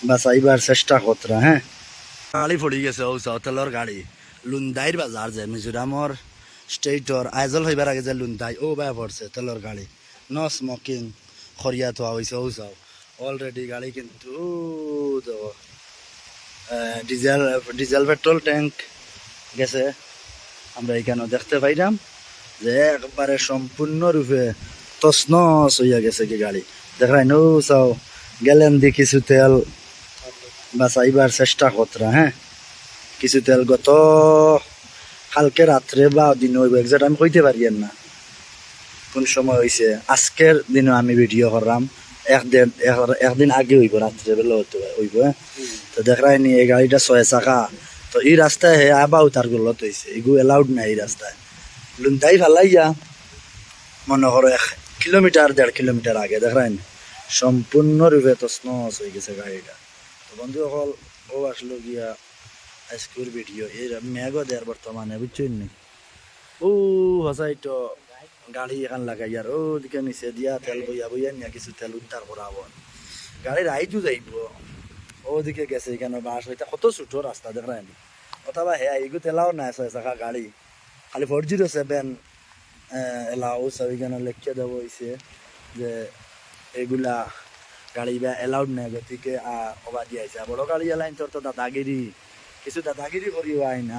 বাঁচাইবার চেষ্টা কতরা হ্যাঁ গাড়ি পড়ি গেছে ও তেলর গাড়ি লুন্দাইর বাজার যে মিজোরামর স্টেটর আইজল হইবার আগে যে লুন্দাই ও বাই পড়ছে তেলর গাড়ি নো স্মোকিং খরিয়া থোয়া হয়েছে ও চাও অলরেডি গাড়ি কিন্তু ডিজেল ডিজেল পেট্রোল ট্যাঙ্ক গেছে আমরা এখানেও দেখতে পাইলাম যে একবারে সম্পূর্ণরূপে তছনছ হইয়া গেছে কি গাড়ি দেখাই নো চাও গেলেন দি কিছু তেল বাঁচাইবার চেষ্টা কতরা হ্যাঁ কিছু তেল গত কালকে রাত্রে বা দিন হইব একজাক্ট আমি কইতে পারি না কোন সময় হয়েছে আজকের দিনও আমি ভিডিও করলাম একদিন আগে হইব রাত্রে বেলা হইব হ্যাঁ তো দেখাই নি এই গাড়িটা 6 চাকা তো এই রাস্তায় হে আবা উতার গলত হয়েছে এগু এলাউড নাই এই রাস্তায় লুন্দাই ফালাইয়া মনে করো 1 কিলোমিটার 1.5 কিলোমিটার আগে দেখাই নি সম্পূর্ণরূপে তছনছ হয়ে গেছে গাড়িটা তো বন্ধু সকল ও আসলো গিয়া আজকের ভিডিও এর মেঘও দেয়ার বর্তমানে বুঝছেন নি ও হসাই তো গাড়ি এখান লাগাই আর ও দিকে নিচে দিয়া তেল বইয়া বইয়া নিয়ে কিছু তেল উদ্ধার করা হব গাড়ির আইজু যাইব ওদিকে গেছে এখানে বাস হইতে কত ছোট রাস্তা দেখায় নি অথবা হ্যাঁ এইগু তেলাও নাই 6 চাকা গাড়ি খালি 407 এলাও সব এখানে লেখকে দেওয়া হয়েছে যে এগুলা গাড়ি বা এলাউড নাই গতিকে অবা দিয়েছে বড় গাড়ি এলাইন তোর তো দাদাগিরি কিছু দাদাগিরি করিও আইন